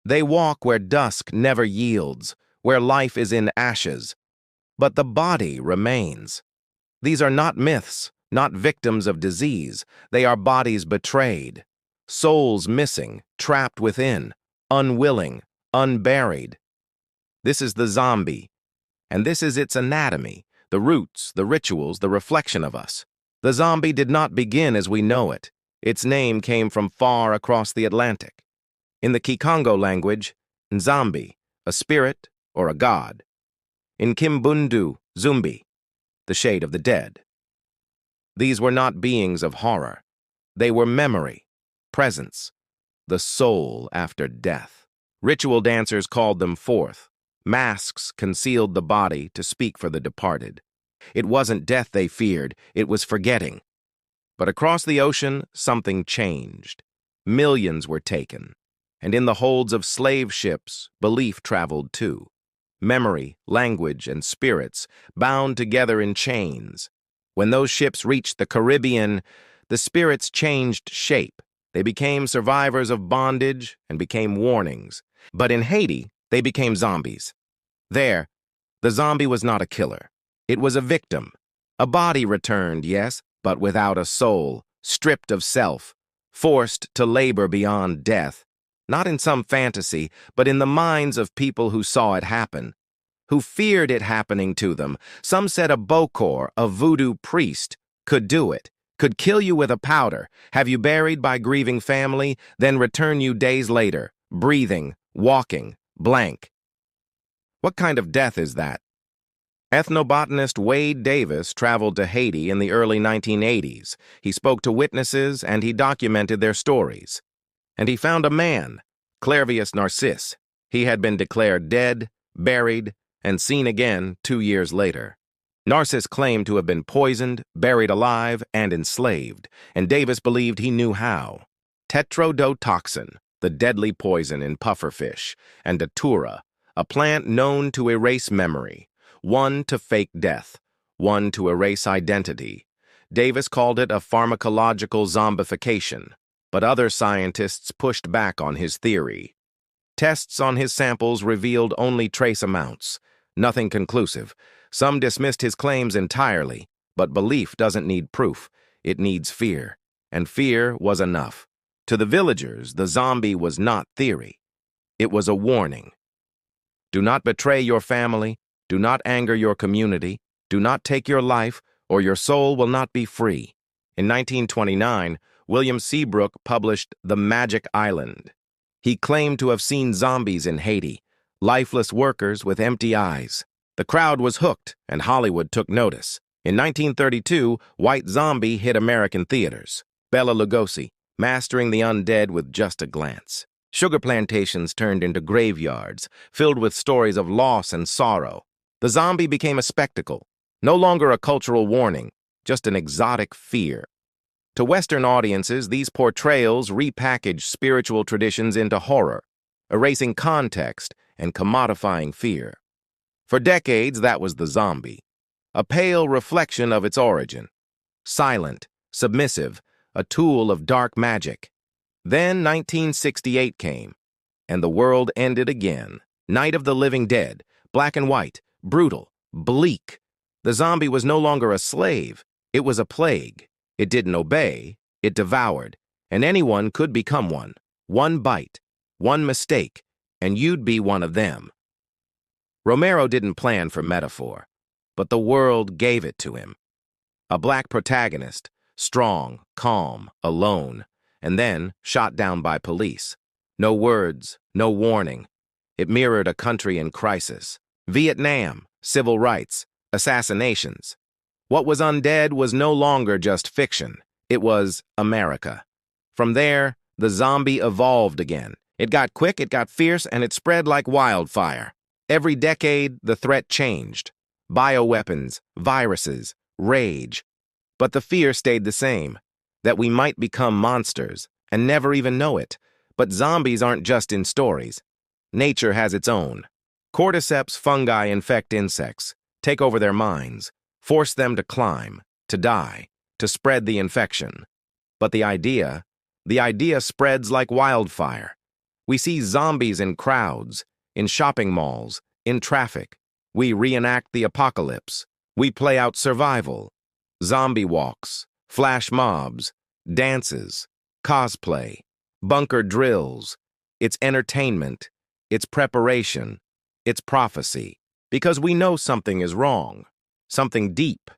They walk where dusk never yields, where life is in ashes, but the body remains. These are not myths, not victims of disease. They are bodies betrayed, souls missing, trapped within, unwilling, unburied. This is the zombie, and this is its anatomy, the roots, the rituals, the reflection of us. The zombie did not begin as we know it. Its name came from far across the Atlantic. In the Kikongo language, Nzambi, a spirit or a god. In Kimbundu, Zumbi, the shade of the dead. These were not beings of horror. They were memory, presence, the soul after death. Ritual dancers called them forth. Masks concealed the body to speak for the departed. It wasn't death they feared, it was forgetting. But across the ocean, something changed. Millions were taken, and in the holds of slave ships, belief traveled too. Memory, language, and spirits bound together in chains. When those ships reached the Caribbean, the spirits changed shape. They became survivors of bondage and became warnings. But in Haiti, they became zombies. There, the zombie was not a killer. It was a victim. A body returned, yes, but without a soul, stripped of self, forced to labor beyond death. Not in some fantasy, but in the minds of people who saw it happen, who feared it happening to them. Some said a bokor, a voodoo priest, could do it, could kill you with a powder, have you buried by grieving family, then return you days later, breathing, walking, blank. What kind of death is that? Ethnobotanist Wade Davis traveled to Haiti in the early 1980s. He spoke to witnesses and he documented their stories. And he found a man, Clervius Narcisse. He had been declared dead, buried, and seen again 2 years later. Narcisse claimed to have been poisoned, buried alive, and enslaved, and Davis believed he knew how. Tetrodotoxin, the deadly poison in pufferfish, and datura, a plant known to erase memory, one to fake death, one to erase identity. Davis called it a pharmacological zombification, but other scientists pushed back on his theory. Tests on his samples revealed only trace amounts, nothing conclusive. Some dismissed his claims entirely, but belief doesn't need proof, it needs fear, and fear was enough. To the villagers, the zombie was not theory. It was a warning. Do not betray your family, do not anger your community, do not take your life, or your soul will not be free. In 1929, William Seabrook published The Magic Island. He claimed to have seen zombies in Haiti, lifeless workers with empty eyes. The crowd was hooked, and Hollywood took notice. In 1932, White Zombie hit American theaters. Bela Lugosi, mastering the undead with just a glance. Sugar plantations turned into graveyards, filled with stories of loss and sorrow. The zombie became a spectacle, no longer a cultural warning, just an exotic fear. To Western audiences, these portrayals repackaged spiritual traditions into horror, erasing context and commodifying fear. For decades, that was the zombie, a pale reflection of its origin. Silent, submissive, a tool of dark magic. Then 1968 came, and the world ended again. Night of the Living Dead, black and white, brutal, bleak. The zombie was no longer a slave, it was a plague. It didn't obey, it devoured, and anyone could become one. One bite, one mistake, and you'd be one of them. Romero didn't plan for metaphor, but the world gave it to him. A black protagonist, strong, calm, alone, and then shot down by police. No words, no warning. It mirrored a country in crisis. Vietnam, civil rights, assassinations. What was Undead was no longer just fiction. It was America. From there, the zombie evolved again. It got quick, it got fierce, and it spread like wildfire. Every decade, the threat changed. Bioweapons, viruses, rage. But the fear stayed the same, that we might become monsters and never even know it. But zombies aren't just in stories. Nature has its own. Cordyceps fungi infect insects, take over their minds, force them to climb, to die, to spread the infection. But the idea spreads like wildfire. We see zombies in crowds, in shopping malls, in traffic. We reenact the apocalypse. We play out survival. Zombie walks, flash mobs, dances, cosplay, bunker drills. It's entertainment. It's preparation. It's prophecy. Because we know something is wrong, something deep,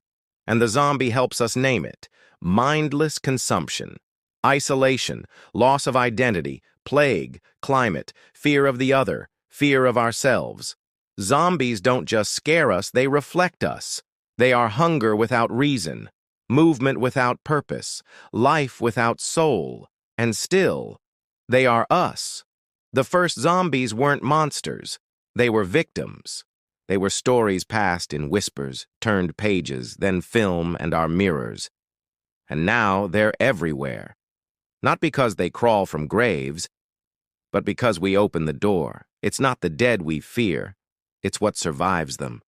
and the zombie helps us name it. Mindless consumption, isolation, loss of identity, plague, climate, fear of the other, fear of ourselves. Zombies don't just scare us, they reflect us. They are hunger without reason, movement without purpose, life without soul, and still, they are us. The first zombies weren't monsters, they were victims. They were stories passed in whispers, turned pages, then film and our mirrors. And now they're everywhere. Not because they crawl from graves, but because we open the door. It's not the dead we fear, it's what survives them.